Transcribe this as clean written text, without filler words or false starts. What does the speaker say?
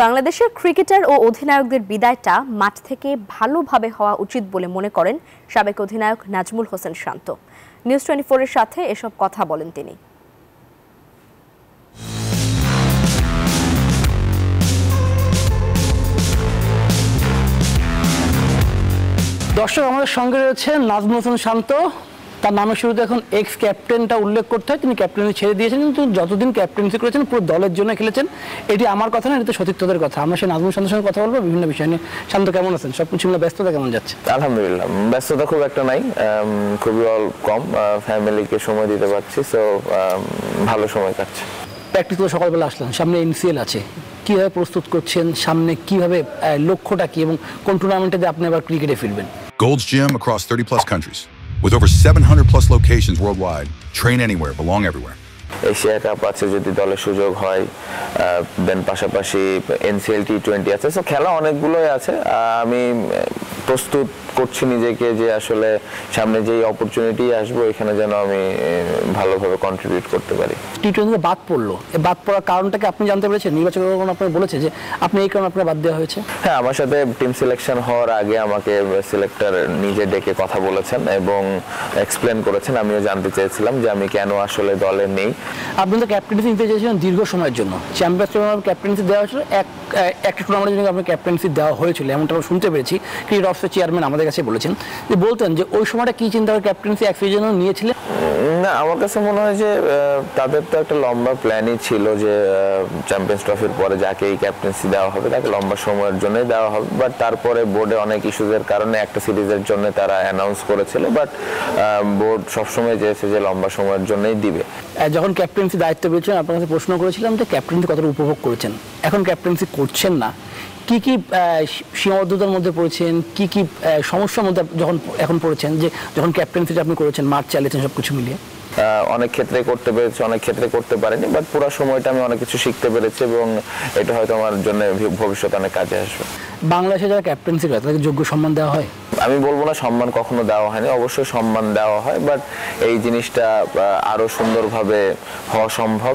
বাংলাদেশের ক্রিকেটার ও অধিনায়কদের বিদায়টা মাঠ থেকে ভালোভাবে হওয়া উচিত বলে মনে করেন সাবেক অধিনায়ক নাজমুল হোসেন শান্ত। নিউজ 24 এর সাথে এসব কথা বলেন তিনি। দর্শক, আমাদের সঙ্গে রয়েছে নাজমুল হোসেন শান্ত। তার নামের শুরুতে এখন এক্স ক্যাপ্টেনটা উল্লেখ করতে হয়। তিনি ক্যাপ্টেন্সি ছেড়ে দিয়েছেন, কিন্তু যতদিন ক্যাপ্টেন্সি করেছেন পুরো দলের জন্য খেলেছেন। এটি আমার কথা না, এটা সতীর্থদের কথা। আমরা সেই নাজমুল শান্তর সঙ্গে কথা বলবো বিভিন্ন বিষয় নিয়ে। শান্ত, কেমন আছেন? সবকিছু মিলে ব্যস্ততা কেমন যাচ্ছে? আলহামদুলিল্লাহ, ব্যস্ততা খুব একটা নাই, খুবই কম। ফ্যামিলিকে সময় দিতে পারছি, সো ভালো সময় কাটছে। প্র্যাকটিস তো সকালবেলা আসলেন, সামনে এনসিএল আছে, কীভাবে প্রস্তুত করছেন? সামনে কীভাবে, লক্ষ্যটা কি, এবং কোন টুর্নামেন্টে আপনি আবার ক্রিকেটে ফিরবেন? Gold's Gym across 30 plus countries. With over 700 plus locations worldwide, train anywhere, belong everywhere. Asia cup আছে যদি দলের সুযোগ হয়, দেন পাশাপাশি এনসিএল টি20 আছে, সো খেলা অনেকগুলোই আছে। আমি প্রস্তুত করছি নিজেকে যে আসলে সামনে যেই অপরচুনিটি আসবো এখানে যেন আমি ভালোভাবে কন্ট্রিবিউট করতে পারি। টি20 বাদ পড়লো, এই বাদ পড়ার কারণটাকে আপনি জানতে পেরেছেন? নির্বাচক আপনাকে বলেছে যে আপনি এই কারণে আপনার বাদ দেওয়া হয়েছে? হ্যাঁ, আমার সাথে টিম সিলেকশন হওয়ার আগে আমাকে সিলেক্টর নিজে ডেকে কথা বলেছেন এবং এক্সপ্লেন করেছেন। আমিও জানতে চেয়েছিলাম যে আমি কেন আসলে দলে নেই। আপনি তো ক্যাপ্টেন্সি নিতে চেয়েছিলেন দীর্ঘ সময়ের জন্য। চ্যাম্পিয়ন্স টুর্নামেন্ট ক্যাপ্টেন্সি দেওয়া হয়েছিল, একটা টুর্নামেন্টের জন্য আপনার ক্যাপ্টেন্সি দেওয়া হয়েছিল, এমনটা আমরা শুনতে পেরেছি। ক্রিকেট অফিসের চেয়ারম্যান আমাদের কাছে বলেছেন, যে বলতেন যে ওই সময়টা কি চিন্তা করে ক্যাপ্টেন্সি এক সিজনও নিয়েছিলেন? না, আমার কাছে মনে হয় যে তাদের তো একটা লম্বা প্ল্যানই ছিল যে চ্যাম্পিয়ন্স ট্রফির পরে যাকে এই ক্যাপ্টেন্সি দেওয়া হবে তাকে লম্বা সময়ের জন্যই দেওয়া হবে। বাট তারপরে বোর্ডে অনেক ইস্যুজের কারণে একটা সিরিজের জন্য তারা অ্যানাউন্স করেছিল, বাট বোর্ড সবসময় চেয়েছে যে লম্বা সময়ের জন্যই দিবে। যখন ক্যাপ্টেন্সি দায়িত্ব পেয়েছেন আপনার কাছে প্রশ্ন করেছিলাম যে ক্যাপ্টেন্সি কতটা উপভোগ করেছেন। এখন ক্যাপ্টেন্সি করছেন না, কি কি সীমাবদ্ধতার মধ্যে পড়েছেন, কি কি সমস্যার মধ্যে যখন এখন পড়েছেন, যে যখন ক্যাপ্টেন্সিটা আপনি করেছেন, মাঠ চালিয়েছেন, সব কিছু মিলিয়ে? অনেক ক্ষেত্রে করতে পেরেছি, অনেক ক্ষেত্রে করতে পারিনি, বাট পুরো সময়টা আমি অনেক কিছু শিখতে পেরেছি এবং এটা হয়তো আমার জন্য ভবিষ্যতে অনেক কাজে আসবে। বাংলাদেশে যারা ক্যাপ্টেন্সি করে তাদেরকে যোগ্য সম্মান দেওয়া হয়? আমি বলবো না সম্মান কখনো দেওয়া হয়নি, অবশ্যই সম্মান দেওয়া হয়, বাট এই জিনিসটা আরো সুন্দরভাবে হওয়া সম্ভব।